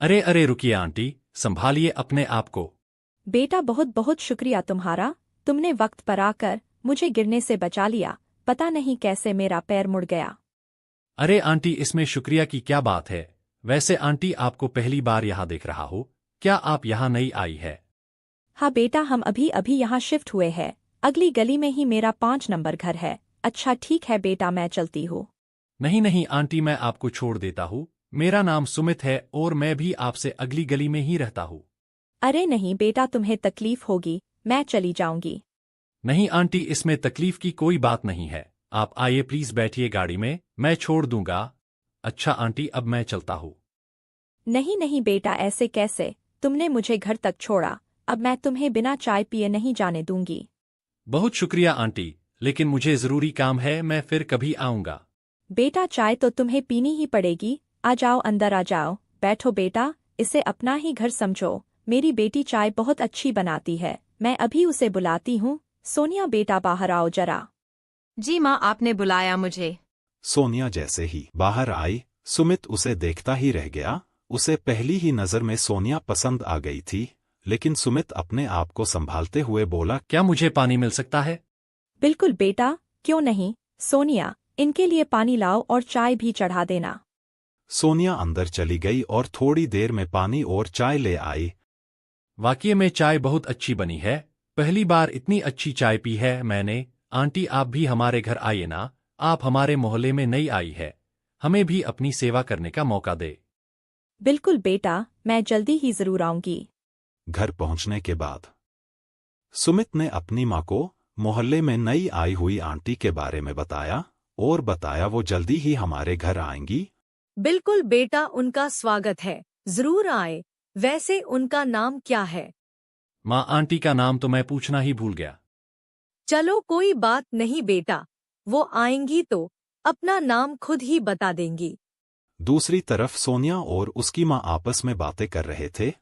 अरे अरे रुकिए आंटी, संभालिए अपने आप को। बेटा बहुत बहुत शुक्रिया तुम्हारा। तुमने वक्त पर आकर मुझे गिरने से बचा लिया। पता नहीं कैसे मेरा पैर मुड़ गया। अरे आंटी, इसमें शुक्रिया की क्या बात है। वैसे आंटी, आपको पहली बार यहाँ देख रहा हो, क्या आप यहाँ नई आई है? हाँ बेटा, हम अभी अभी यहाँ शिफ्ट हुए हैं। अगली गली में ही मेरा 5 नंबर घर है। अच्छा ठीक है बेटा, मैं चलती हूँ। नहीं नहीं आंटी, मैं आपको छोड़ देता हूँ। मेरा नाम सुमित है और मैं भी आपसे अगली गली में ही रहता हूँ। अरे नहीं बेटा, तुम्हें तकलीफ होगी, मैं चली जाऊंगी। नहीं आंटी, इसमें तकलीफ की कोई बात नहीं है। आप आइए प्लीज, बैठिए गाड़ी में, मैं छोड़ दूंगा। अच्छा आंटी, अब मैं चलता हूँ। नहीं नहीं बेटा, ऐसे कैसे? तुमने मुझे घर तक छोड़ा, अब मैं तुम्हें बिना चाय पिए नहीं जाने दूंगी। बहुत शुक्रिया आंटी, लेकिन मुझे जरूरी काम है, मैं फिर कभी आऊंगा। बेटा चाय तो तुम्हें पीनी ही पड़ेगी। आ जाओ, अंदर आ जाओ, बैठो बेटा। इसे अपना ही घर समझो। मेरी बेटी चाय बहुत अच्छी बनाती है, मैं अभी उसे बुलाती हूँ। सोनिया बेटा बाहर आओ जरा। जी माँ, आपने बुलाया मुझे? सोनिया जैसे ही बाहर आई, सुमित उसे देखता ही रह गया। उसे पहली ही नजर में सोनिया पसंद आ गई थी, लेकिन सुमित अपने आप को संभालते हुए बोला, क्या मुझे पानी मिल सकता है? बिल्कुल बेटा, क्यों नहीं। सोनिया, इनके लिए पानी लाओ और चाय भी चढ़ा देना। सोनिया अंदर चली गई और थोड़ी देर में पानी और चाय ले आई। वाकई में चाय बहुत अच्छी बनी है। पहली बार इतनी अच्छी चाय पी है मैंने। आंटी, आप भी हमारे घर आइए ना। आप हमारे मोहल्ले में नई आई है, हमें भी अपनी सेवा करने का मौका दे। बिल्कुल बेटा, मैं जल्दी ही जरूर आऊंगी। घर पहुंचने के बाद सुमित ने अपनी माँ को मोहल्ले में नई आई हुई आंटी के बारे में बताया और बताया वो जल्दी ही हमारे घर आएंगी। बिल्कुल बेटा, उनका स्वागत है, जरूर आए। वैसे उनका नाम क्या है? माँ, आंटी का नाम तो मैं पूछना ही भूल गया। चलो कोई बात नहीं बेटा, वो आएंगी तो अपना नाम खुद ही बता देंगी। दूसरी तरफ सोनिया और उसकी माँ आपस में बातें कर रहे थे।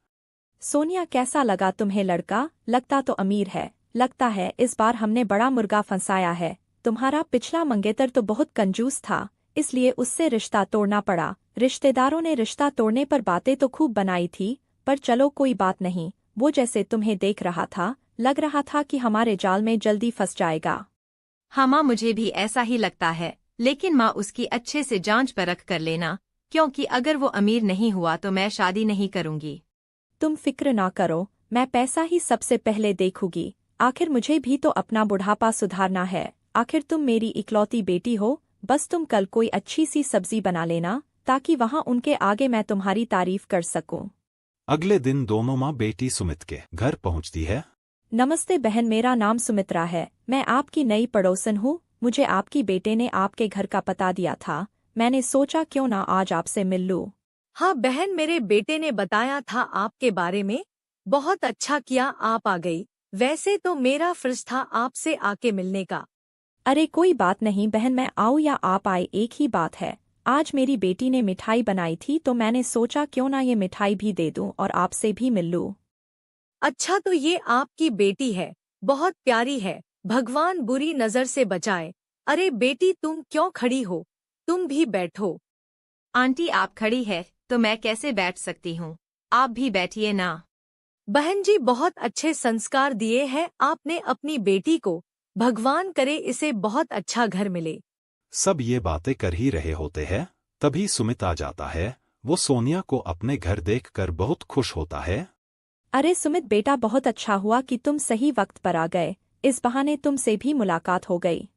सोनिया, कैसा लगा तुम्हें लड़का? लगता तो अमीर है। लगता है इस बार हमने बड़ा मुर्गा फंसाया है। तुम्हारा पिछला मंगेतर तो बहुत कंजूस था, इसलिए उससे रिश्ता तोड़ना पड़ा। रिश्तेदारों ने रिश्ता तोड़ने पर बातें तो खूब बनाई थी, पर चलो कोई बात नहीं। वो जैसे तुम्हें देख रहा था, लग रहा था कि हमारे जाल में जल्दी फंस जाएगा। हाँ माँ, मुझे भी ऐसा ही लगता है, लेकिन माँ उसकी अच्छे से जांच परख कर लेना, क्योंकि अगर वो अमीर नहीं हुआ तो मैं शादी नहीं करूंगी। तुम फिक्र ना करो, मैं पैसा ही सबसे पहले देखूंगी। आखिर मुझे भी तो अपना बुढ़ापा सुधारना है। आखिर तुम मेरी इकलौती बेटी हो। बस तुम कल कोई अच्छी सी सब्जी बना लेना, ताकि वहाँ उनके आगे मैं तुम्हारी तारीफ कर सकूं। अगले दिन दोनों माँ बेटी सुमित के घर पहुंचती है। नमस्ते बहन, मेरा नाम सुमित्रा है। मैं आपकी नई पड़ोसन हूँ। मुझे आपकी बेटे ने आपके घर का पता दिया था। मैंने सोचा क्यों ना आज आपसे मिल लूं। हाँ बहन, मेरे बेटे ने बताया था आपके बारे में। बहुत अच्छा किया आप आ गई। वैसे तो मेरा फर्ज था आपसे आके मिलने का। अरे कोई बात नहीं बहन, मैं आऊँ या आप आए एक ही बात है। आज मेरी बेटी ने मिठाई बनाई थी तो मैंने सोचा क्यों ना ये मिठाई भी दे दूं और आपसे भी मिल लूं। अच्छा, तो ये आपकी बेटी है, बहुत प्यारी है। भगवान बुरी नजर से बचाए। अरे बेटी, तुम क्यों खड़ी हो? तुम भी बैठो। आंटी आप खड़ी है तो मैं कैसे बैठ सकती हूँ? आप भी बैठिए ना। बहन जी, बहुत अच्छे संस्कार दिए हैं आपने अपनी बेटी को। भगवान करे इसे बहुत अच्छा घर मिले। सब ये बातें कर ही रहे होते हैं, तभी सुमित आ जाता है। वो सोनिया को अपने घर देखकर बहुत खुश होता है। अरे सुमित बेटा, बहुत अच्छा हुआ कि तुम सही वक्त पर आ गए। इस बहाने तुमसे भी मुलाकात हो गई।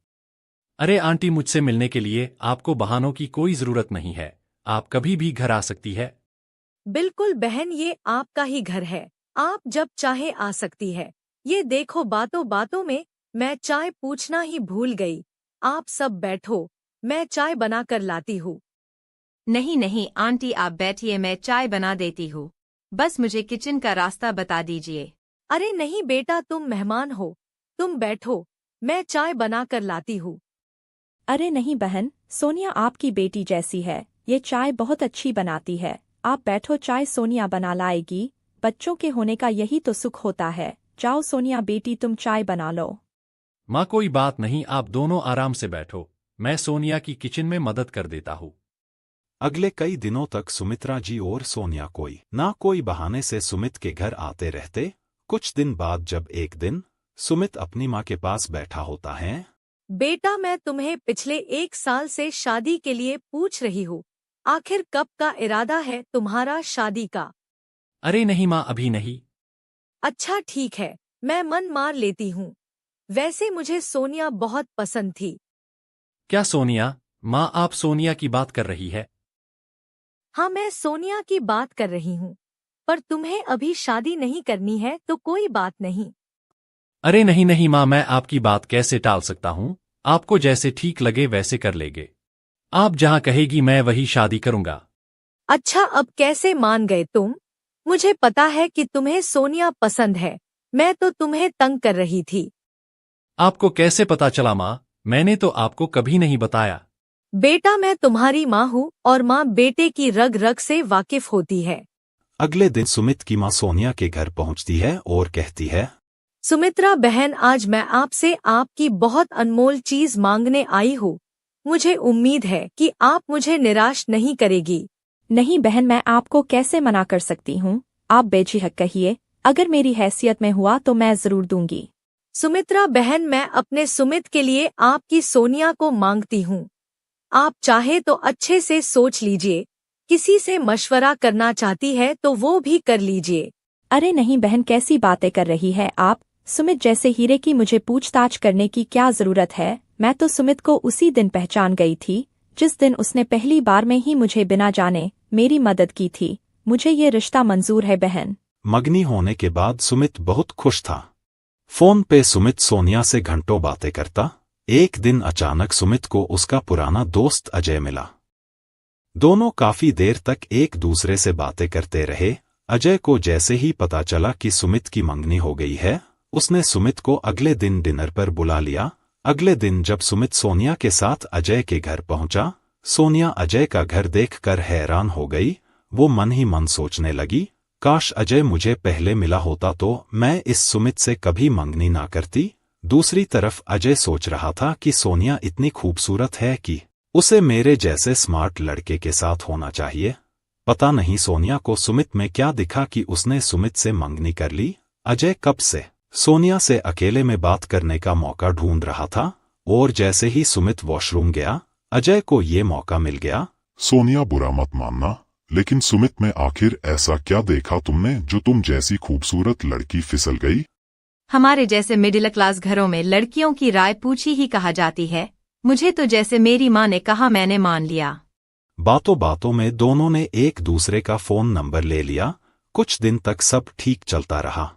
अरे आंटी, मुझसे मिलने के लिए आपको बहानों की कोई जरूरत नहीं है। आप कभी भी घर आ सकती है। बिल्कुल बहन, ये आपका ही घर है। आप जब चाहे आ सकती है। ये देखो, बातों बातों में मैं चाय पूछना ही भूल गई। आप सब बैठो, मैं चाय बना कर लाती हूँ। नहीं नहीं आंटी, आप बैठिए, मैं चाय बना देती हूँ। बस मुझे किचन का रास्ता बता दीजिए। अरे नहीं बेटा, तुम मेहमान हो, तुम बैठो, मैं चाय बना कर लाती हूँ। अरे नहीं बहन, सोनिया आपकी बेटी जैसी है। ये चाय बहुत अच्छी बनाती है। आप बैठो, चाय सोनिया बना लाएगी। बच्चों के होने का यही तो सुख होता है। जाओ सोनिया बेटी, तुम चाय बना लो। माँ, कोई बात नहीं, आप दोनों आराम से बैठो, मैं सोनिया की किचन में मदद कर देता हूँ। अगले कई दिनों तक सुमित्रा जी और सोनिया कोई बहाने से सुमित के घर आते रहते। कुछ दिन बाद जब एक दिन सुमित अपनी माँ के पास बैठा होता है। बेटा, मैं तुम्हें पिछले 1 साल से शादी के लिए पूछ रही हूँ। आखिर कब का इरादा है तुम्हारा शादी का? अरे नहीं माँ, अभी नहीं। अच्छा ठीक है, मैं मन मार लेती हूँ। वैसे मुझे सोनिया बहुत पसंद थी। क्या सोनिया? माँ, आप सोनिया की बात कर रही है? हाँ, मैं सोनिया की बात कर रही हूँ। पर तुम्हें अभी शादी नहीं करनी है तो कोई बात नहीं। अरे नहीं नहीं माँ, मैं आपकी बात कैसे टाल सकता हूँ? आपको जैसे ठीक लगे वैसे कर लेंगे। आप जहाँ कहेगी मैं वही शादी करूँगा। अच्छा, अब कैसे मान गए तुम? मुझे पता है कि तुम्हें सोनिया पसंद है। मैं तो तुम्हें तंग कर रही थी। आपको कैसे पता चला माँ? मैंने तो आपको कभी नहीं बताया। बेटा, मैं तुम्हारी माँ हूँ और माँ बेटे की रग रग से वाकिफ होती है। अगले दिन सुमित की माँ सोनिया के घर पहुंचती है और कहती है, सुमित्रा बहन, आज मैं आपसे आपकी बहुत अनमोल चीज मांगने आई हूँ। मुझे उम्मीद है कि आप मुझे निराश नहीं करेगी। नहीं बहन, मैं आपको कैसे मना कर सकती हूँ? आप बेझिझक कहिए, अगर मेरी हैसियत में हुआ तो मैं जरूर दूंगी। सुमित्रा बहन, मैं अपने सुमित के लिए आपकी सोनिया को मांगती हूँ। आप चाहे तो अच्छे से सोच लीजिए। किसी से मशवरा करना चाहती है तो वो भी कर लीजिए। अरे नहीं बहन, कैसी बातें कर रही है आप? सुमित जैसे हीरे की मुझे पूछताछ करने की क्या जरूरत है? मैं तो सुमित को उसी दिन पहचान गई थी जिस दिन उसने पहली बार में ही मुझे बिना जाने मेरी मदद की थी। मुझे ये रिश्ता मंजूर है बहन। मगनी होने के बाद सुमित बहुत खुश था। फोन पे सुमित सोनिया से घंटों बातें करता। एक दिन अचानक सुमित को उसका पुराना दोस्त अजय मिला। दोनों काफी देर तक एक दूसरे से बातें करते रहे। अजय को जैसे ही पता चला कि सुमित की मंगनी हो गई है, उसने सुमित को अगले दिन डिनर पर बुला लिया। अगले दिन जब सुमित सोनिया के साथ अजय के घर पहुंचा, सोनिया अजय का घर देखकर हैरान हो गई। वो मन ही मन सोचने लगी, काश अजय मुझे पहले मिला होता तो मैं इस सुमित से कभी मंगनी ना करती। दूसरी तरफ अजय सोच रहा था कि सोनिया इतनी खूबसूरत है कि उसे मेरे जैसे स्मार्ट लड़के के साथ होना चाहिए। पता नहीं सोनिया को सुमित में क्या दिखा कि उसने सुमित से मंगनी कर ली। अजय कब से सोनिया से अकेले में बात करने का मौका ढूंढ रहा था और जैसे ही सुमित वॉशरूम गया, अजय को ये मौका मिल गया। सोनिया, बुरा मत मानना, लेकिन सुमित में आखिर ऐसा क्या देखा तुमने जो तुम जैसी खूबसूरत लड़की फिसल गई? हमारे जैसे मिडिल क्लास घरों में लड़कियों की राय पूछी ही कहा जाती है। मुझे तो जैसे मेरी माँ ने कहा मैंने मान लिया। बातों बातों में दोनों ने एक दूसरे का फोन नंबर ले लिया। कुछ दिन तक सब ठीक चलता रहा।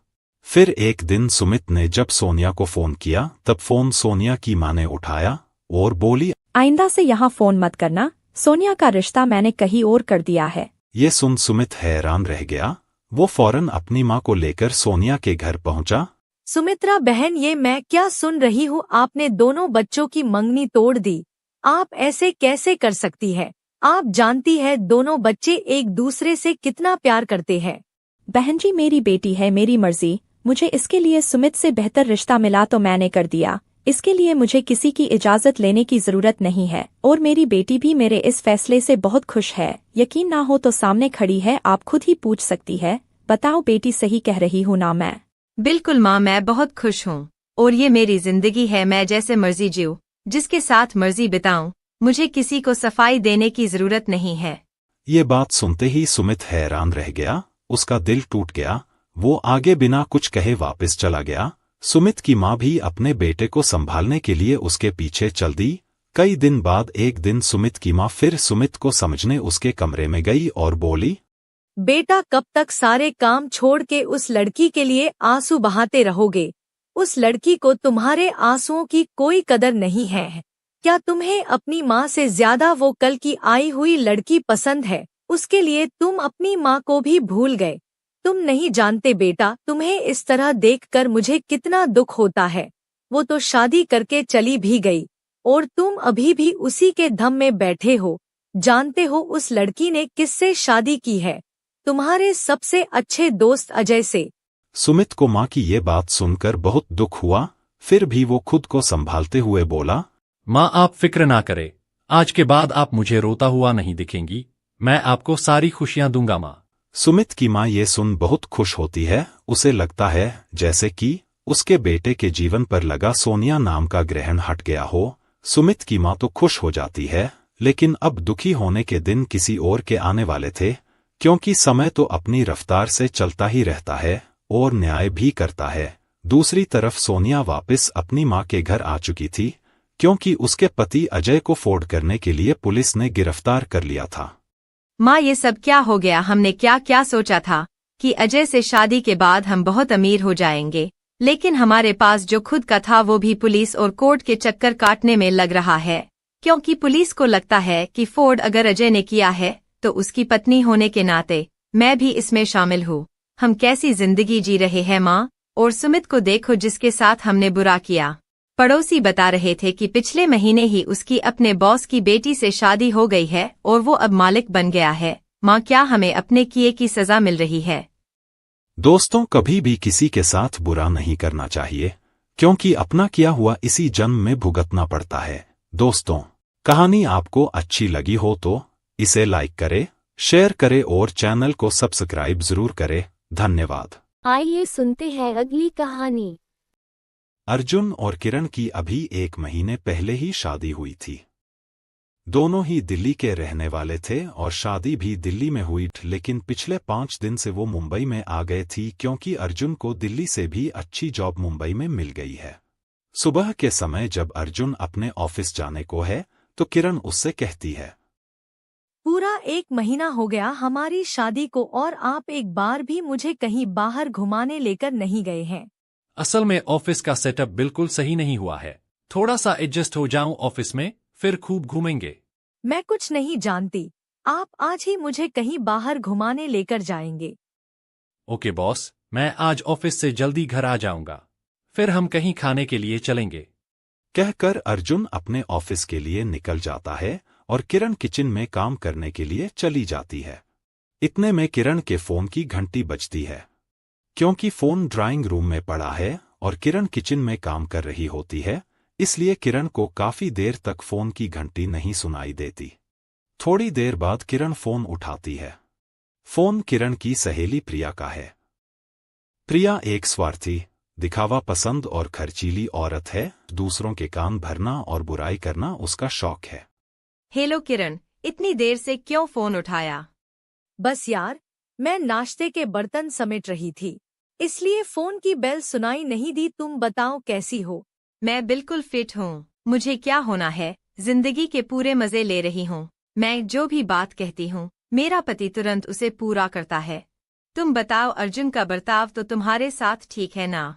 फिर एक दिन सुमित ने जब सोनिया को फोन किया, तब फोन सोनिया की माँ ने उठाया और बोली, आइंदा से यहाँ फोन मत करना। सोनिया का रिश्ता मैंने कहीं और कर दिया है। ये सुन सुमित हैरान रह गया। वो फौरन अपनी माँ को लेकर सोनिया के घर पहुंचा। सुमित्रा बहन, ये मैं क्या सुन रही हूँ? आपने दोनों बच्चों की मंगनी तोड़ दी। आप ऐसे कैसे कर सकती है? आप जानती है दोनों बच्चे एक दूसरे से कितना प्यार करते हैं। बहन जी, मेरी बेटी है, मेरी मर्जी। मुझे इसके लिए सुमित से बेहतर रिश्ता मिला तो मैंने कर दिया। इसके लिए मुझे किसी की इजाजत लेने की जरूरत नहीं है और मेरी बेटी भी मेरे इस फैसले से बहुत खुश है। यकीन ना हो तो सामने खड़ी है, आप खुद ही पूछ सकती है। बताओ बेटी, सही कह रही हूँ ना मैं? बिल्कुल माँ, मैं बहुत खुश हूँ और ये मेरी जिंदगी है। मैं जैसे मर्जी जीऊँ, जिसके साथ मर्जी बिताऊं। मुझे किसी को सफाई देने की जरूरत नहीं है। ये बात सुनते ही सुमित हैरान रह गया। उसका दिल टूट गया। वो आगे बिना कुछ कहे वापस चला गया। सुमित की माँ भी अपने बेटे को संभालने के लिए उसके पीछे चल दी। कई दिन बाद एक दिन सुमित की माँ फिर सुमित को समझने उसके कमरे में गई और बोली, बेटा, कब तक सारे काम छोड़ के उस लड़की के लिए आंसू बहाते रहोगे? उस लड़की को तुम्हारे आंसुओं की कोई कदर नहीं है। क्या तुम्हें अपनी माँ से ज्यादा वो कल की आई हुई लड़की पसंद है? उसके लिए तुम अपनी माँ को भी भूल गए। तुम नहीं जानते बेटा, तुम्हें इस तरह देखकर मुझे कितना दुख होता है। वो तो शादी करके चली भी गई और तुम अभी भी उसी के धम में बैठे हो। जानते हो उस लड़की ने किससे शादी की है? तुम्हारे सबसे अच्छे दोस्त अजय से। सुमित को माँ की ये बात सुनकर बहुत दुख हुआ। फिर भी वो खुद को संभालते हुए बोला, माँ, आप फिक्र ना करें। आज के बाद आप मुझे रोता हुआ नहीं दिखेंगी। मैं आपको सारी खुशियां दूंगा माँ। सुमित की माँ ये सुन बहुत खुश होती है। उसे लगता है जैसे कि उसके बेटे के जीवन पर लगा सोनिया नाम का ग्रहण हट गया हो। सुमित की माँ तो खुश हो जाती है, लेकिन अब दुखी होने के दिन किसी और के आने वाले थे, क्योंकि समय तो अपनी रफ्तार से चलता ही रहता है और न्याय भी करता है। दूसरी तरफ सोनिया वापस अपनी माँ के घर आ चुकी थी, क्योंकि उसके पति अजय को फोर्ड करने के लिए पुलिस ने गिरफ्तार कर लिया था। माँ, ये सब क्या हो गया? हमने क्या क्या सोचा था कि अजय से शादी के बाद हम बहुत अमीर हो जाएंगे, लेकिन हमारे पास जो खुद का था वो भी पुलिस और कोर्ट के चक्कर काटने में लग रहा है, क्योंकि पुलिस को लगता है कि फोर्ड अगर अजय ने किया है तो उसकी पत्नी होने के नाते मैं भी इसमें शामिल हूँ। हम कैसी जिंदगी जी रहे हैं माँ, और सुमित को देखो जिसके साथ हमने बुरा किया। पड़ोसी बता रहे थे कि पिछले महीने ही उसकी अपने बॉस की बेटी से शादी हो गई है और वो अब मालिक बन गया है। माँ, क्या हमें अपने किए की सजा मिल रही है? दोस्तों, कभी भी किसी के साथ बुरा नहीं करना चाहिए, क्योंकि अपना किया हुआ इसी जन्म में भुगतना पड़ता है। दोस्तों, कहानी आपको अच्छी लगी हो तो इसे लाइक करें, शेयर करें और चैनल को सब्सक्राइब जरूर करें। धन्यवाद। आइए सुनते हैं अगली कहानी। अर्जुन और किरण की अभी 1 महीने पहले ही शादी हुई थी। दोनों ही दिल्ली के रहने वाले थे और शादी भी दिल्ली में हुई, लेकिन पिछले 5 दिन से वो मुंबई में आ गए थी, क्योंकि अर्जुन को दिल्ली से भी अच्छी जॉब मुंबई में मिल गई है। सुबह के समय जब अर्जुन अपने ऑफिस जाने को है तो किरण उससे कहती है, पूरा 1 महीना हो गया हमारी शादी को और आप एक बार भी मुझे कहीं बाहर घुमाने लेकर नहीं गए हैं। असल में ऑफिस का सेटअप बिल्कुल सही नहीं हुआ है। थोड़ा सा एडजस्ट हो जाऊं ऑफिस में, फिर खूब घूमेंगे। मैं कुछ नहीं जानती, आप आज ही मुझे कहीं बाहर घुमाने लेकर जाएंगे। ओके बॉस, मैं आज ऑफिस से जल्दी घर आ जाऊंगा, फिर हम कहीं खाने के लिए चलेंगे। कहकर अर्जुन अपने ऑफिस के लिए निकल जाता है और किरण किचन में काम करने के लिए चली जाती है। इतने में किरण के फोन की घंटी बजती है, क्योंकि फोन ड्राइंग रूम में पड़ा है और किरण किचन में काम कर रही होती है, इसलिए किरण को काफी देर तक फोन की घंटी नहीं सुनाई देती। थोड़ी देर बाद किरण फोन उठाती है। फोन किरण की सहेली प्रिया का है। प्रिया एक स्वार्थी, दिखावा पसंद और खर्चीली औरत है। दूसरों के कान भरना और बुराई करना उसका शौक है। हेलो किरण, इतनी देर से क्यों फोन उठाया? बस यार, मैं नाश्ते के बर्तन समेट रही थी, इसलिए फोन की बेल सुनाई नहीं दी। तुम बताओ कैसी हो? मैं बिल्कुल फिट हूँ। मुझे क्या होना है, जिंदगी के पूरे मजे ले रही हूँ। मैं जो भी बात कहती हूँ मेरा पति तुरंत उसे पूरा करता है। तुम बताओ, अर्जुन का बर्ताव तो तुम्हारे साथ ठीक है ना?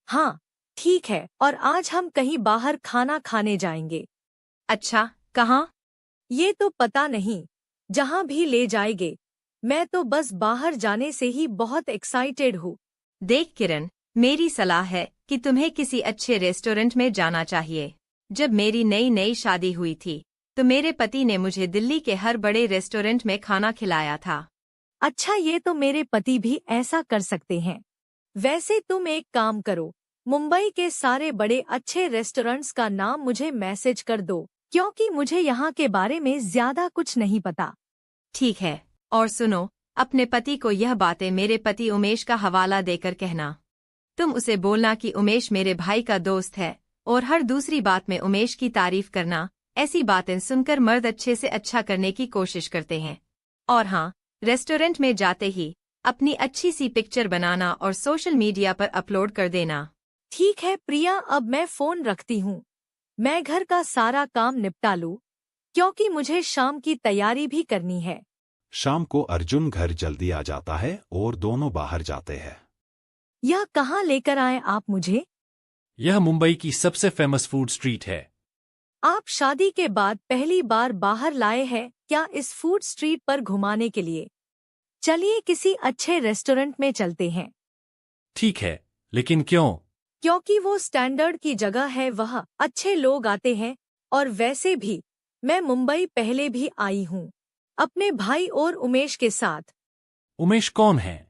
हाँ ठीक है, और आज हम कहीं बाहर खाना खाने जाएंगे। अच्छा, कहाँ? ये तो पता नहीं, जहाँ भी ले जाएंगे। मैं तो बस बाहर जाने से ही बहुत एक्साइटेड हूँ। देख किरण, मेरी सलाह है कि तुम्हें किसी अच्छे रेस्टोरेंट में जाना चाहिए। जब मेरी नई नई शादी हुई थी तो मेरे पति ने मुझे दिल्ली के हर बड़े रेस्टोरेंट में खाना खिलाया था। अच्छा, ये तो मेरे पति भी ऐसा कर सकते हैं। वैसे तुम एक काम करो, मुंबई के सारे बड़े अच्छे रेस्टोरेंट्स का नाम मुझे मैसेज कर दो, क्योंकि मुझे यहाँ के बारे में ज्यादा कुछ नहीं पता। ठीक है, और सुनो, अपने पति को यह बातें मेरे पति उमेश का हवाला देकर कहना। तुम उसे बोलना कि उमेश मेरे भाई का दोस्त है, और हर दूसरी बात में उमेश की तारीफ करना। ऐसी बातें सुनकर मर्द अच्छे से अच्छा करने की कोशिश करते हैं। और हाँ, रेस्टोरेंट में जाते ही अपनी अच्छी सी पिक्चर बनाना और सोशल मीडिया पर अपलोड कर देना। ठीक है प्रिया, अब मैं फोन रखती हूँ। मैं घर का सारा काम निपटा लूँ, क्योंकि मुझे शाम की तैयारी भी करनी है। शाम को अर्जुन घर जल्दी आ जाता है और दोनों बाहर जाते हैं। यह कहाँ लेकर आए आप मुझे? यह मुंबई की सबसे फेमस फूड स्ट्रीट है। आप शादी के बाद पहली बार बाहर लाए हैं क्या इस फूड स्ट्रीट पर घुमाने के लिए? चलिए किसी अच्छे रेस्टोरेंट में चलते हैं। ठीक है, लेकिन क्यों? क्योंकि वो स्टैंडर्ड की जगह है, वह अच्छे लोग आते हैं, और वैसे भी मैं मुंबई पहले भी आई हूँ अपने भाई और उमेश के साथ। उमेश कौन है?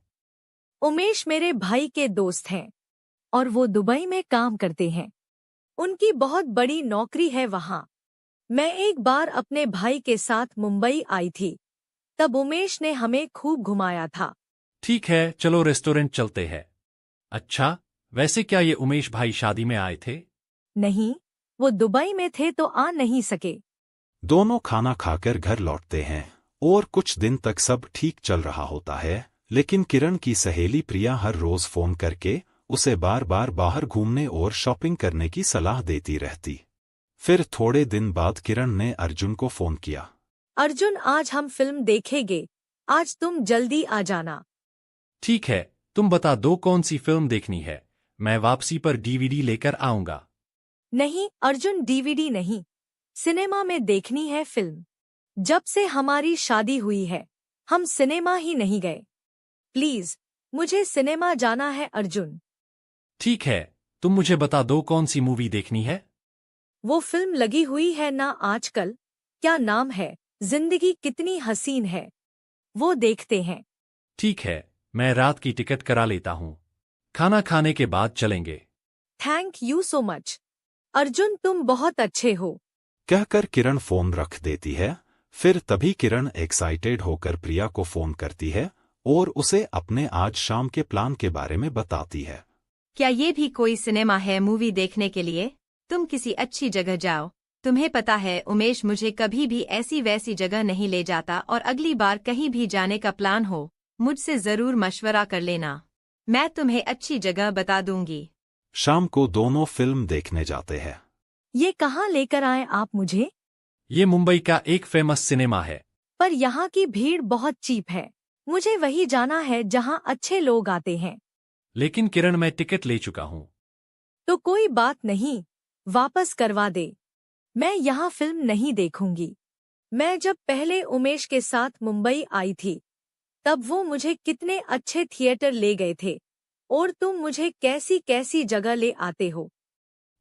उमेश मेरे भाई के दोस्त हैं, और वो दुबई में काम करते हैं। उनकी बहुत बड़ी नौकरी है वहाँ। मैं एक बार अपने भाई के साथ मुंबई आई थी, तब उमेश ने हमें खूब घुमाया था। ठीक है, चलो रेस्टोरेंट चलते हैं। अच्छा, वैसे क्या ये उमेश भाई शादी में आए थे? नहीं, वो दुबई में थे तो आ नहीं सके। दोनों खाना खाकर घर लौटते हैं और कुछ दिन तक सब ठीक चल रहा होता है, लेकिन किरण की सहेली प्रिया हर रोज फोन करके उसे बार बार बाहर घूमने और शॉपिंग करने की सलाह देती रहती। फिर थोड़े दिन बाद किरण ने अर्जुन को फोन किया। अर्जुन, आज हम फिल्म देखेंगे, आज तुम जल्दी आ जाना। ठीक है, तुम बता दो कौन सी फिल्म देखनी है, मैं वापसी पर डीवीडी लेकर आऊंगा। नहीं अर्जुन, डीवीडी नहीं, सिनेमा में देखनी है फिल्म। जब से हमारी शादी हुई है हम सिनेमा ही नहीं गए। प्लीज, मुझे सिनेमा जाना है अर्जुन। ठीक है, तुम मुझे बता दो कौन सी मूवी देखनी है। वो फिल्म लगी हुई है ना आजकल, क्या नाम है, जिंदगी कितनी हसीन है, वो देखते हैं। ठीक है, मैं रात की टिकट करा लेता हूँ, खाना खाने के बाद चलेंगे। Thank you so much Arjun, तुम बहुत अच्छे हो। कहकर किरण फोन रख देती है। फिर तभी किरण एक्साइटेड होकर प्रिया को फोन करती है और उसे अपने आज शाम के प्लान के बारे में बताती है। क्या ये भी कोई सिनेमा है मूवी देखने के लिए? तुम किसी अच्छी जगह जाओ। तुम्हें पता है उमेश मुझे कभी भी ऐसी वैसी जगह नहीं ले जाता, और अगली बार कहीं भी जाने का प्लान हो मुझसे जरूर मशवरा कर लेना, मैं तुम्हें अच्छी जगह बता दूंगी। शाम को दोनों फिल्म देखने जाते हैं। ये कहाँ लेकर आए आप मुझे? ये मुंबई का एक फेमस सिनेमा है। पर यहाँ की भीड़ बहुत चीप है, मुझे वही जाना है जहाँ अच्छे लोग आते हैं। लेकिन किरण, मैं टिकट ले चुका हूँ। तो कोई बात नहीं, वापस करवा दे, मैं यहाँ फिल्म नहीं देखूंगी। मैं जब पहले उमेश के साथ मुंबई आई थी तब वो मुझे कितने अच्छे थिएटर ले गए थे, और तुम मुझे कैसी कैसी जगह ले आते हो।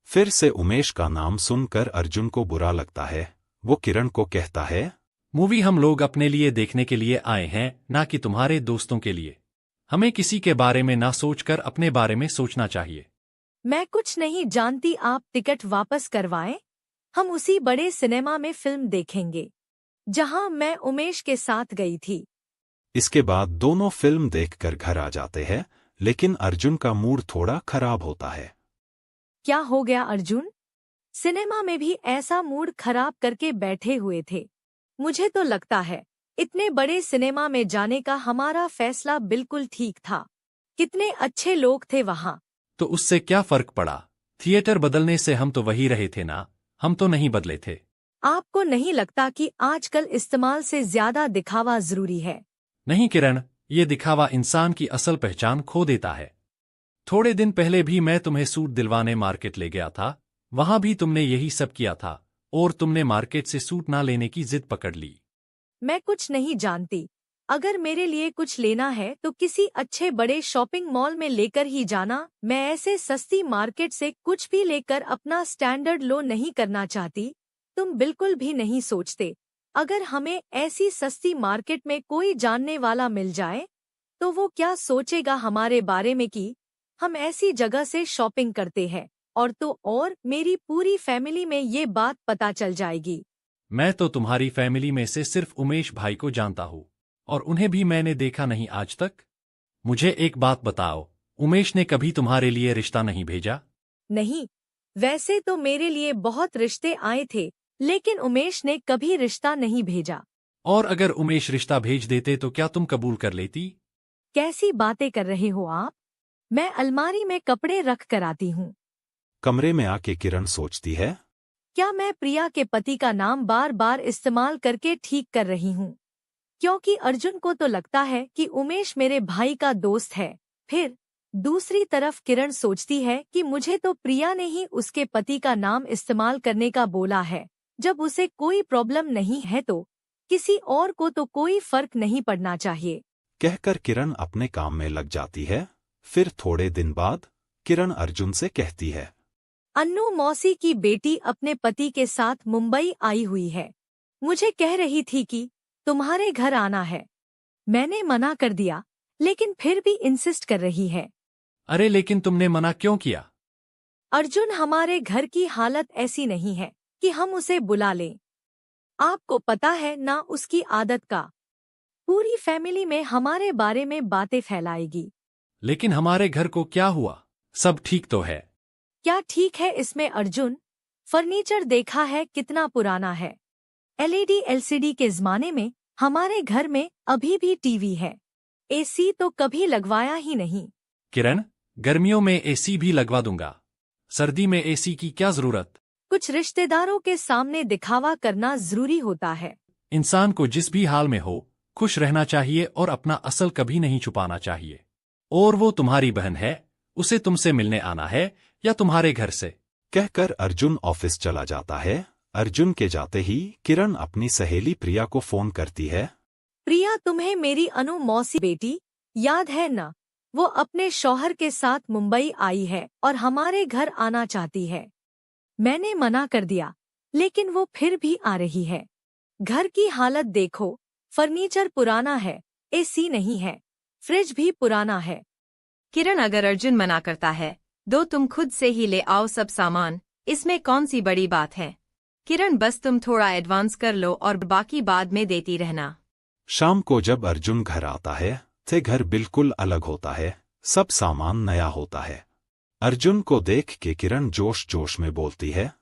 फिर से उमेश का नाम सुनकर अर्जुन को बुरा लगता है। वो किरण को कहता है, मूवी हम लोग अपने लिए देखने के लिए आए हैं, ना कि तुम्हारे दोस्तों के लिए। हमें किसी के बारे में ना सोचकर अपने बारे में सोचना चाहिए। मैं कुछ नहीं जानती, आप टिकट वापस करवाएं, हम उसी बड़े सिनेमा में फिल्म देखेंगे जहां मैं उमेश के साथ गई थी। इसके बाद दोनों फिल्म देखकर घर आ जाते हैं, लेकिन अर्जुन का मूड थोड़ा खराब होता है। क्या हो गया अर्जुन? सिनेमा में भी ऐसा मूड खराब करके बैठे हुए थे। मुझे तो लगता है इतने बड़े सिनेमा में जाने का हमारा फैसला बिल्कुल ठीक था। कितने अच्छे लोग थे वहाँ। तो उससे क्या फर्क पड़ा? थिएटर बदलने से हम तो वही रहे थे ना, हम तो नहीं बदले थे। आपको नहीं लगता कि आजकल इस्तेमाल से ज्यादा दिखावा जरूरी है? नहीं किरण, ये दिखावा इंसान की असल पहचान खो देता है। थोड़े दिन पहले भी मैं तुम्हें सूट दिलवाने मार्केट ले गया था, वहां भी तुमने यही सब किया था, और तुमने मार्केट से सूट ना लेने की जिद पकड़ ली। मैं कुछ नहीं जानती, अगर मेरे लिए कुछ लेना है तो किसी अच्छे बड़े शॉपिंग मॉल में लेकर ही जाना। मैं ऐसे सस्ती मार्केट से कुछ भी लेकर अपना स्टैंडर्ड लो नहीं करना चाहती। तुम बिल्कुल भी नहीं सोचते, अगर हमें ऐसी सस्ती मार्केट में कोई जानने वाला मिल जाए तो वो क्या सोचेगा हमारे बारे में कि हम ऐसी जगह से शॉपिंग करते हैं, और तो और मेरी पूरी फैमिली में ये बात पता चल जाएगी। मैं तो तुम्हारी फैमिली में से सिर्फ उमेश भाई को जानता हूँ, और उन्हें भी मैंने देखा नहीं आज तक। मुझे एक बात बताओ, उमेश ने कभी तुम्हारे लिए रिश्ता नहीं भेजा? नहीं, वैसे तो मेरे लिए बहुत रिश्ते आए थे, लेकिन उमेश ने कभी रिश्ता नहीं भेजा। और अगर उमेश रिश्ता भेज देते तो क्या तुम कबूल कर लेती? कैसी बातें कर रहे हो आप? मैं अलमारी में कपड़े रख कर आती हूँ। कमरे में आके किरण सोचती है, क्या मैं प्रिया के पति का नाम बार बार इस्तेमाल करके ठीक कर रही हूँ? क्योंकि अर्जुन को तो लगता है कि उमेश मेरे भाई का दोस्त है। फिर दूसरी तरफ किरण सोचती है कि मुझे तो प्रिया ने ही उसके पति का नाम इस्तेमाल करने का बोला है। जब उसे कोई प्रॉब्लम नहीं है तो किसी और को तो कोई फर्क नहीं पड़ना चाहिए। कहकर किरण अपने काम में लग जाती है। फिर थोड़े दिन बाद किरण अर्जुन से कहती है, अन्नू मौसी की बेटी अपने पति के साथ मुंबई आई हुई है। मुझे कह रही थी कि तुम्हारे घर आना है। मैंने मना कर दिया, लेकिन फिर भी इंसिस्ट कर रही है। अरे लेकिन तुमने मना क्यों किया? अर्जुन, हमारे घर की हालत ऐसी नहीं है कि हम उसे बुला लें। आपको पता है ना उसकी आदत का। पूरी फैमिली में हमारे बारे में बातें फैलाएगी। लेकिन हमारे घर को क्या हुआ? सब ठीक तो है। क्या ठीक है इसमें अर्जुन? फर्नीचर देखा है कितना पुराना है। एलईडी एलसीडी के जमाने में हमारे घर में अभी भी टीवी है। एसी तो कभी लगवाया ही नहीं। किरण, गर्मियों में एसी भी लगवा दूंगा। सर्दी में एसी की क्या जरूरत? कुछ रिश्तेदारों के सामने दिखावा करना जरूरी होता है। इंसान को जिस भी हाल में हो खुश रहना चाहिए और अपना असल कभी नहीं छुपाना चाहिए। और वो तुम्हारी बहन है, उसे तुमसे मिलने आना है या तुम्हारे घर से? कहकर अर्जुन ऑफिस चला जाता है। अर्जुन के जाते ही किरण अपनी सहेली प्रिया को फोन करती है। प्रिया, तुम्हें मेरी अनु मौसी बेटी याद है न? वो अपने शौहर के साथ मुंबई आई है और हमारे घर आना चाहती है। मैंने मना कर दिया, लेकिन वो फिर भी आ रही है। घर की हालत देखो, फर्नीचर पुराना है, एसी नहीं है, फ्रिज भी पुराना है। किरण, अगर अर्जुन मना करता है दो तुम खुद से ही ले आओ सब सामान, इसमें कौन सी बड़ी बात है? किरण, बस तुम थोड़ा एडवांस कर लो और बाकी बाद में देती रहना। शाम को जब अर्जुन घर आता है तो घर बिल्कुल अलग होता है। सब सामान नया होता है। अर्जुन को देख के किरण जोश जोश में बोलती है,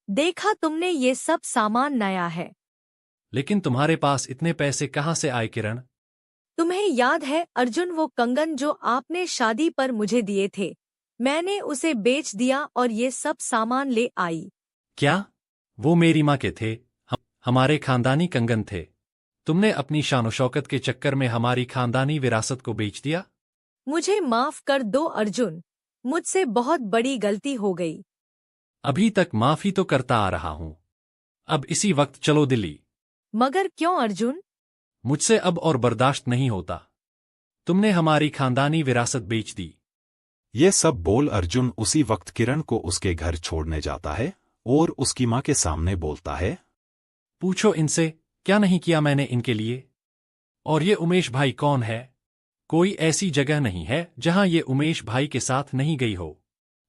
देखा तुमने, ये सब सामान नया है। लेकिन तुम्हारे पास इतने पैसे कहाँ से आए किरण? तुम्हें याद है अर्जुन, वो कंगन जो आपने शादी पर मुझे दिए थे, मैंने उसे बेच दिया और ये सब सामान ले आई। क्या? वो मेरी माँ के थे? हमारे खानदानी कंगन थे। तुमने अपनी शानो शौकत के चक्कर में हमारी खानदानी विरासत को बेच दिया। मुझे माफ कर दो अर्जुन, मुझसे बहुत बड़ी गलती हो गई। अभी तक माफी तो करता आ रहा हूँ। अब इसी वक्त चलो दिल्ली। मगर क्यों अर्जुन? मुझसे अब और बर्दाश्त नहीं होता। तुमने हमारी खानदानी विरासत बेच दी। ये सब बोल अर्जुन उसी वक्त किरण को उसके घर छोड़ने जाता है और उसकी माँ के सामने बोलता है, पूछो इनसे, क्या नहीं किया मैंने इनके लिए? और ये उमेश भाई कौन है? कोई ऐसी जगह नहीं है जहां ये उमेश भाई के साथ नहीं गई हो।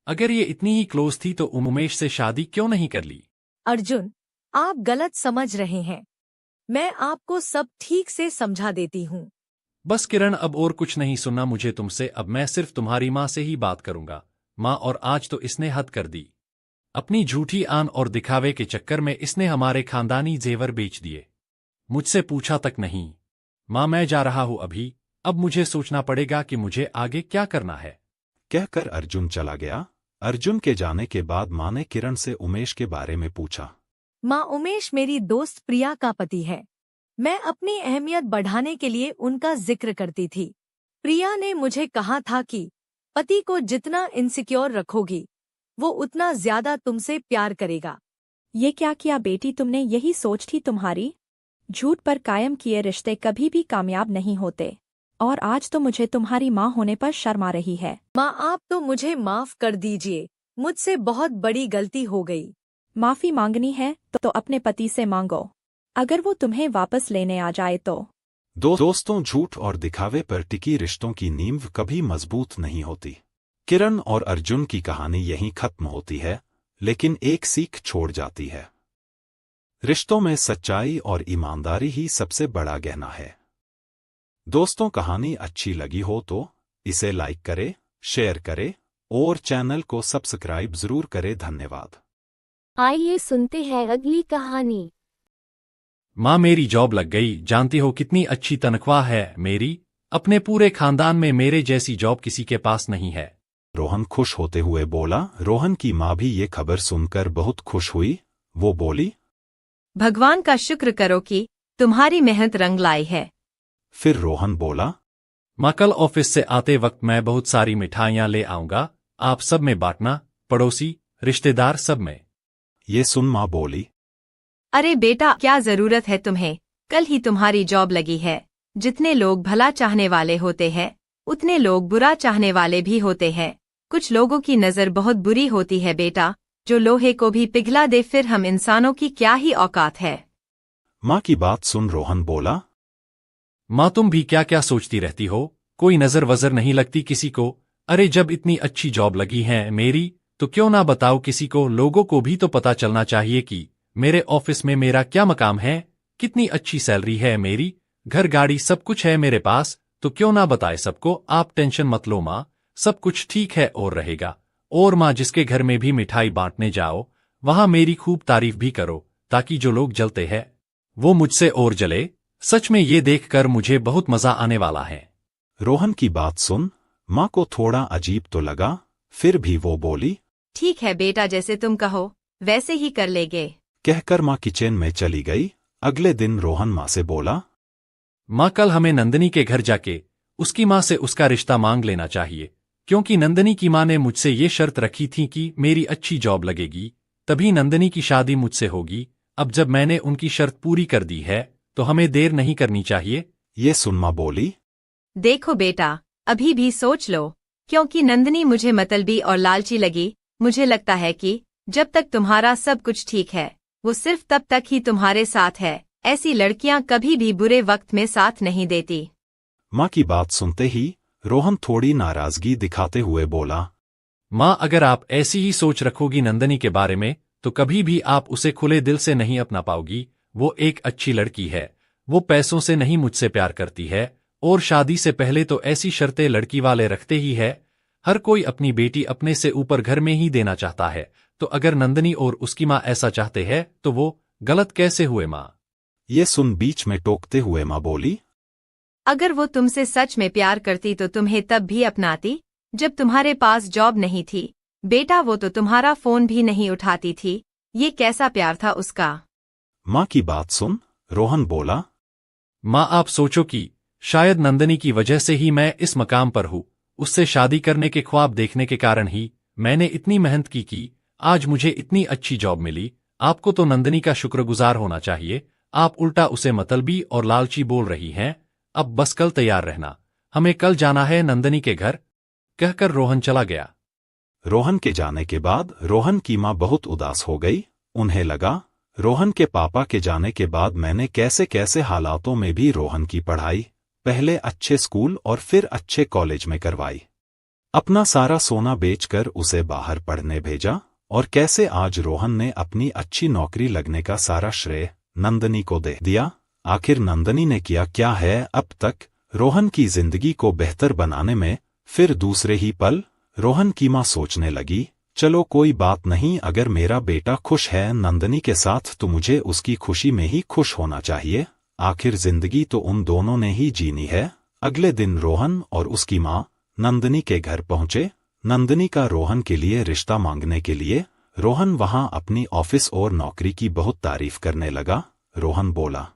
अगर ये इतनी ही क्लोज थी तो उमेश से शादी क्यों नहीं कर ली? अर्जुन, आप गलत समझ रहे हैं। मैं आपको सब ठीक से समझा देती हूँ। बस किरण, अब और कुछ नहीं सुनना मुझे तुमसे। अब मैं सिर्फ तुम्हारी माँ से ही बात करूंगा। माँ, और आज तो इसने हद कर दी। अपनी झूठी आन और दिखावे के चक्कर में इसने हमारे खानदानी जेवर बेच दिए। मुझसे पूछा तक नहीं। माँ, मैं जा रहा हूँ अभी। अब मुझे सोचना पड़ेगा कि मुझे आगे क्या करना है। कहकर अर्जुन चला गया। अर्जुन के जाने के बाद माँ ने किरण से उमेश के बारे में पूछा। माँ, उमेश मेरी दोस्त प्रिया का पति है। मैं अपनी अहमियत बढ़ाने के लिए उनका जिक्र करती थी। प्रिया ने मुझे कहा था कि पति को जितना इनसिक्योर रखोगी, वो उतना ज्यादा तुमसे प्यार करेगा। ये क्या किया बेटी तुमने? यही सोच थी तुम्हारी? झूठ पर कायम किए रिश्ते कभी भी कामयाब नहीं होते। और आज तो मुझे तुम्हारी माँ होने पर शर्म आ रही है। माँ, आप तो मुझे माफ कर दीजिए, मुझसे बहुत बड़ी गलती हो गई। माफी मांगनी है तो अपने पति से मांगो, अगर वो तुम्हें वापस लेने आ जाए तो। दोस्तों, झूठ और दिखावे पर टिकी रिश्तों की नींव कभी मजबूत नहीं होती। किरण और अर्जुन की कहानी यहीं खत्म होती है, लेकिन एक सीख छोड़ जाती है। रिश्तों में सच्चाई और ईमानदारी ही सबसे बड़ा गहना है। दोस्तों, कहानी अच्छी लगी हो तो इसे लाइक करे, शेयर करे और चैनल को सब्सक्राइब जरूर करे। धन्यवाद। आइए सुनते हैं अगली कहानी। माँ, मेरी जॉब लग गई। जानती हो कितनी अच्छी तनख्वाह है मेरी? अपने पूरे खानदान में मेरे जैसी जॉब किसी के पास नहीं है। रोहन खुश होते हुए बोला। रोहन की माँ भी ये खबर सुनकर बहुत खुश हुई। वो बोली, भगवान का शुक्र करो कि तुम्हारी मेहनत रंग लाई है। फिर रोहन बोला, माँ, कल ऑफिस से आते वक्त मैं बहुत सारी मिठाइयाँ ले आऊंगा। आप सब में बांटना, पड़ोसी, रिश्तेदार सब में। ये सुन माँ बोली, अरे बेटा, क्या जरूरत है तुम्हें? कल ही तुम्हारी जॉब लगी है। जितने लोग भला चाहने वाले होते हैं, उतने लोग बुरा चाहने वाले भी होते हैं। कुछ लोगों की नज़र बहुत बुरी होती है बेटा, जो लोहे को भी पिघला दे। फिर हम इंसानों की क्या ही औकात है। माँ की बात सुन रोहन बोला, माँ, तुम भी क्या क्या सोचती रहती हो? कोई नजर वजर नहीं लगती किसी को? अरे, जब इतनी अच्छी जॉब लगी है मेरी, तो क्यों ना बताओ किसी को? लोगों को भी तो पता चलना चाहिए कि मेरे ऑफिस में मेरा क्या मकाम है, कितनी अच्छी सैलरी है मेरी। घर गाड़ी सब कुछ है मेरे पास, तो क्यों ना बताए सबको। आप टेंशन मत लो माँ, सब कुछ ठीक है और रहेगा। और माँ, जिसके घर में भी मिठाई बांटने जाओ वहां मेरी खूब तारीफ भी करो, ताकि जो लोग जलते हैं वो मुझसे और जले। सच में ये देखकर मुझे बहुत मजा आने वाला है। रोहन की बात सुन माँ को थोड़ा अजीब तो लगा, फिर भी वो बोली। ठीक है बेटा, जैसे तुम कहो वैसे ही कर लेंगे। कहकर माँ किचन में चली गई। अगले दिन रोहन माँ से बोला। माँ, कल हमें नंदनी के घर जाके उसकी माँ से उसका रिश्ता मांग लेना चाहिए, क्योंकि नंदनी की माँ ने मुझसे ये शर्त रखी थी कि मेरी अच्छी जॉब लगेगी तभी नंदनी की शादी मुझसे होगी। अब जब मैंने उनकी शर्त पूरी कर दी है तो हमें देर नहीं करनी चाहिए। ये सुन माँ बोली। देखो बेटा, अभी भी सोच लो, क्योंकि नंदनी मुझे मतलबी और लालची लगी। मुझे लगता है कि जब तक तुम्हारा सब कुछ ठीक है वो सिर्फ तब तक ही तुम्हारे साथ है। ऐसी लड़कियां कभी भी बुरे वक्त में साथ नहीं देती। माँ की बात सुनते ही रोहन थोड़ी नाराजगी दिखाते हुए बोला। माँ, अगर आप ऐसी ही सोच रखोगी नंदनी के बारे में तो कभी भी आप उसे खुले दिल से नहीं अपना पाओगी। वो एक अच्छी लड़की है, वो पैसों से नहीं मुझसे प्यार करती है, और शादी से पहले तो ऐसी शर्तें लड़की वाले रखते ही है। हर कोई अपनी बेटी अपने से ऊपर घर में ही देना चाहता है, तो अगर नंदनी और उसकी माँ ऐसा चाहते हैं तो वो गलत कैसे हुए माँ। ये सुन बीच में टोकते हुए माँ बोली। अगर वो तुमसे सच में प्यार करती तो तुम्हें तब भी अपनाती, जब तुम्हारे पास जॉब नहीं थी। बेटा, वो तो तुम्हारा फोन भी नहीं उठाती थी। ये कैसा प्यार था उसका। माँ की बात सुन रोहन बोला। माँ, आप सोचो कि शायद नंदनी की वजह से ही मैं इस मकाम पर हूँ। उससे शादी करने के ख्वाब देखने के कारण ही मैंने इतनी मेहनत की कि आज मुझे इतनी अच्छी जॉब मिली। आपको तो नंदनी का शुक्रगुजार होना चाहिए। आप उल्टा उसे मतलबी और लालची बोल रही हैं। अब बस कल तैयार रहना, हमें कल जाना है नंदनी के घर। कहकर रोहन चला गया। रोहन के जाने के बाद रोहन की माँ बहुत उदास हो गई। उन्हें लगा रोहन के पापा के जाने के बाद मैंने कैसे कैसे हालातों में भी रोहन की पढ़ाई पहले अच्छे स्कूल और फिर अच्छे कॉलेज में करवाई, अपना सारा सोना बेचकर उसे बाहर पढ़ने भेजा, और कैसे आज रोहन ने अपनी अच्छी नौकरी लगने का सारा श्रेय नंदनी को दे दिया। आखिर नंदनी ने किया क्या है अब तक रोहन की जिंदगी को बेहतर बनाने में। फिर दूसरे ही पल रोहन की माँ सोचने लगी, चलो कोई बात नहीं, अगर मेरा बेटा खुश है नंदनी के साथ तो मुझे उसकी खुशी में ही खुश होना चाहिए। आखिर जिंदगी तो उन दोनों ने ही जीनी है। अगले दिन रोहन और उसकी माँ नंदनी के घर पहुंचे। नंदनी का रोहन के लिए रिश्ता मांगने के लिए। रोहन वहां अपनी ऑफिस और नौकरी की बहुत तारीफ करने लगा। रोहन बोला।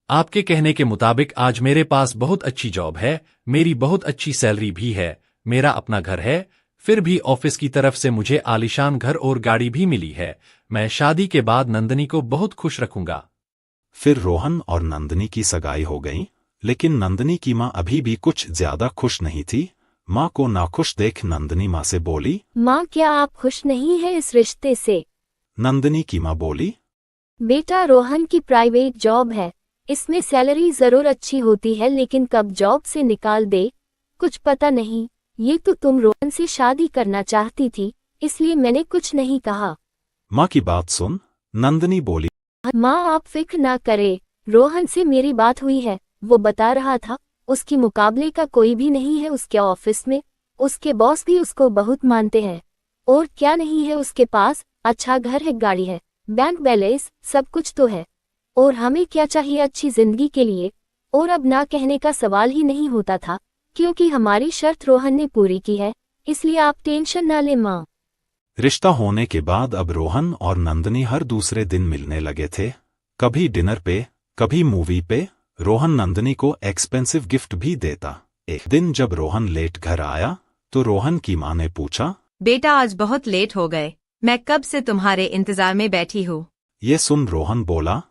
आपके कहने के मुताबिक आज मेरे पास बहुत अच्छी जॉब है, मेरी बहुत अच्छी सैलरी भी है, मेरा अपना घर है, फिर भी ऑफिस की तरफ से मुझे आलीशान घर और गाड़ी भी मिली है। मैं शादी के बाद नंदनी को बहुत खुश रखूंगा। फिर रोहन और नंदनी की सगाई हो गई, लेकिन नंदनी की माँ अभी भी कुछ ज्यादा खुश नहीं थी। माँ को नाखुश देख नंदनी माँ से बोली। माँ, क्या आप खुश नहीं हैं इस रिश्ते से? नंदनी की माँ बोली। बेटा, रोहन की प्राइवेट जॉब है, इसमें सैलरी जरूर अच्छी होती है, लेकिन कब जॉब से निकाल दे कुछ पता नहीं। ये तो तुम रोहन से शादी करना चाहती थी, इसलिए मैंने कुछ नहीं कहा। माँ की बात सुन नंदनी बोली। माँ, आप फिक्र ना करे, रोहन से मेरी बात हुई है। वो बता रहा था उसकी मुकाबले का कोई भी नहीं है उसके ऑफिस में। उसके बॉस भी उसको बहुत मानते हैं। और क्या नहीं है उसके पास? अच्छा घर है, गाड़ी है, बैंक बैलेंस, सब कुछ तो है। और हमें क्या चाहिए अच्छी जिंदगी के लिए? और अब ना कहने का सवाल ही नहीं होता था, क्योंकि हमारी शर्त रोहन ने पूरी की है, इसलिए आप टेंशन ना ले माँ। रिश्ता होने के बाद अब रोहन और नंदनी हर दूसरे दिन मिलने लगे थे। कभी डिनर पे, कभी मूवी पे। रोहन नंदनी को एक्सपेंसिव गिफ्ट भी देता। एक दिन जब रोहन लेट घर आया तो रोहन की माँ ने पूछा। बेटा, आज बहुत लेट हो गए, मैं कब से तुम्हारे इंतजार में बैठी हूँ। ये सुन रोहन बोला।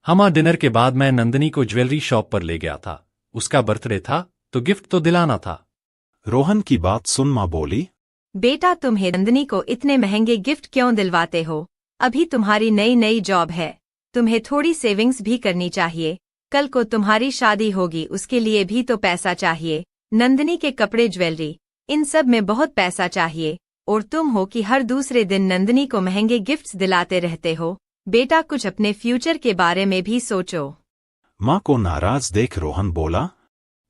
हमारे डिनर के बाद मैं नंदनी को ज्वेलरी शॉप पर ले गया था, उसका बर्थडे था तो गिफ्ट तो दिलाना था। रोहन की बात सुन माँ बोली। बेटा, तुम्हें नंदनी को इतने महंगे गिफ्ट क्यों दिलवाते हो? अभी तुम्हारी नई नई जॉब है, तुम्हें थोड़ी सेविंग्स भी करनी चाहिए। कल को तुम्हारी शादी होगी, उसके लिए भी तो पैसा चाहिए। नंदनी के कपड़े, ज्वेलरी, इन सब में बहुत पैसा चाहिए। और तुम हो कि हर दूसरे दिन नंदनी को महंगे गिफ्ट्स दिलाते रहते हो। बेटा, कुछ अपने फ्यूचर के बारे में भी सोचो। माँ को नाराज देख रोहन बोला,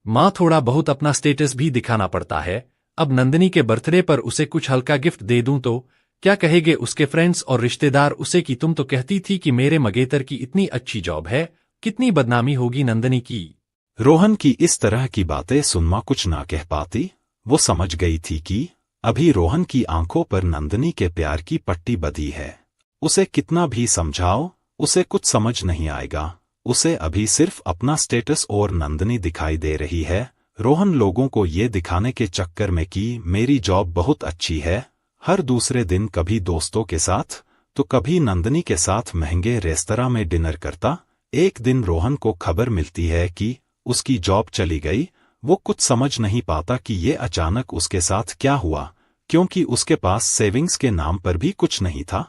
माँ थोड़ा बहुत अपना स्टेटस भी दिखाना पड़ता है। अब नंदिनी के बर्थडे पर उसे कुछ हल्का गिफ्ट दे दूं तो क्या कहेंगे उसके फ्रेंड्स और रिश्तेदार उसे कि तुम तो कहती थी कि मेरे मंगेतर की इतनी अच्छी जॉब है, कितनी बदनामी होगी नंदिनी की। रोहन की इस तरह की बातें सुन माँ कुछ ना कह पाती। वो समझ गई थी कि अभी रोहन की आंखों पर नंदिनी के प्यार की पट्टी बंधी है। उसे कितना भी समझाओ उसे कुछ समझ नहीं आएगा। उसे अभी सिर्फ अपना स्टेटस और नंदिनी दिखाई दे रही है। रोहन लोगों को ये दिखाने के चक्कर में कि मेरी जॉब बहुत अच्छी है, हर दूसरे दिन कभी दोस्तों के साथ तो कभी नंदिनी के साथ महंगे रेस्तरां में डिनर करता। एक दिन रोहन को खबर मिलती है कि उसकी जॉब चली गई। वो कुछ समझ नहीं पाता कि ये अचानक उसके साथ क्या हुआ, क्योंकि उसके पास सेविंग्स के नाम पर भी कुछ नहीं था।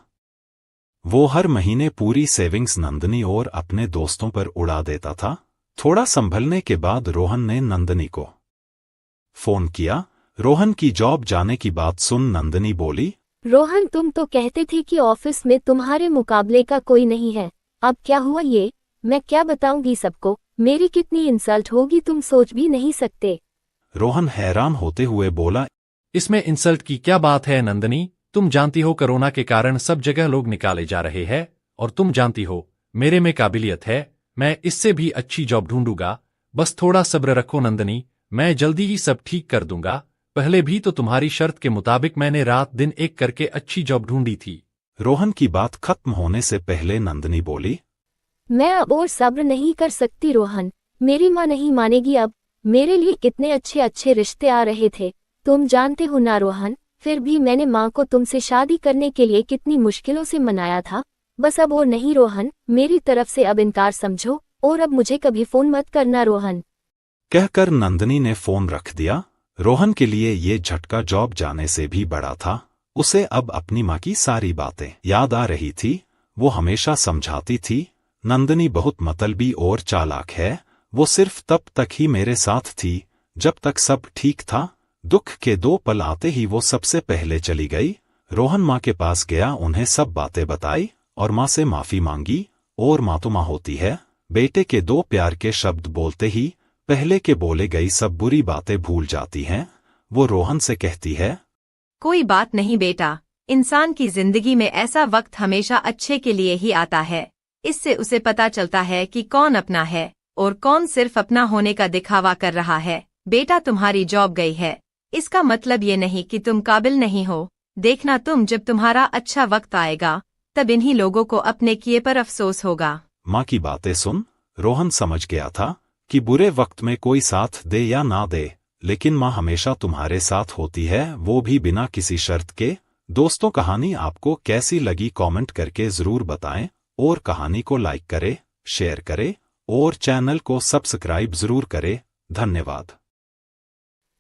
वो हर महीने पूरी सेविंग्स नंदिनी और अपने दोस्तों पर उड़ा देता था। थोड़ा संभलने के बाद रोहन ने नंदिनी को फोन किया। रोहन की जॉब जाने की बात सुन नंदिनी बोली, रोहन तुम तो कहते थे कि ऑफिस में तुम्हारे मुकाबले का कोई नहीं है, अब क्या हुआ ये? मैं क्या बताऊंगी सबको, मेरी कितनी इंसल्ट होगी तुम सोच भी नहीं सकते। रोहन हैरान होते हुए बोला, इसमें इंसल्ट की क्या बात है नंदिनी? तुम जानती हो कोरोना के कारण सब जगह लोग निकाले जा रहे हैं, और तुम जानती हो मेरे में काबिलियत है, मैं इससे भी अच्छी जॉब ढूंढूंगा। बस थोड़ा सब्र रखो नंदिनी, मैं जल्दी ही सब ठीक कर दूंगा। पहले भी तो तुम्हारी शर्त के मुताबिक मैंने रात दिन एक करके अच्छी जॉब ढूंढी थी। रोहन की बात खत्म होने से पहले नंदिनी बोली, मैं अब और सब्र नहीं कर सकती रोहन, मेरी माँ नहीं मानेगी अब। मेरे लिए कितने अच्छे अच्छे रिश्ते आ रहे थे, तुम जानते हो ना रोहन, फिर भी मैंने माँ को तुमसे शादी करने के लिए कितनी मुश्किलों से मनाया था। बस अब और नहीं रोहन, मेरी तरफ से अब इनकार समझो, और अब मुझे कभी फोन मत करना रोहन। कहकर नंदिनी ने फोन रख दिया। रोहन के लिए ये झटका जॉब जाने से भी बड़ा था। उसे अब अपनी माँ की सारी बातें याद आ रही थी। वो हमेशा समझाती थी, नंदिनी बहुत मतलबी और चालाक है, वो सिर्फ तब तक ही मेरे साथ थी जब तक सब ठीक था। दुख के 2 पल आते ही वो सबसे पहले चली गई। रोहन माँ के पास गया, उन्हें सब बातें बताई और माँ से माफी मांगी। और माँ तो माँ होती है, बेटे के 2 प्यार के शब्द बोलते ही पहले के बोले गई सब बुरी बातें भूल जाती हैं। वो रोहन से कहती है, कोई बात नहीं बेटा, इंसान की जिंदगी में ऐसा वक्त हमेशा अच्छे के लिए ही आता है। इससे उसे पता चलता है कि कौन अपना है और कौन सिर्फ अपना होने का दिखावा कर रहा है। बेटा तुम्हारी जॉब गई है, इसका मतलब ये नहीं कि तुम काबिल नहीं हो। देखना तुम जब तुम्हारा अच्छा वक्त आएगा तब इन्हीं लोगों को अपने किए पर अफसोस होगा। माँ की बातें सुन रोहन समझ गया था कि बुरे वक्त में कोई साथ दे या ना दे, लेकिन माँ हमेशा तुम्हारे साथ होती है, वो भी बिना किसी शर्त के। दोस्तों, कहानी आपको कैसी लगी कमेंट करके जरूर बताएं, और कहानी को लाइक करें, शेयर करें और चैनल को सब्सक्राइब जरूर करें। धन्यवाद।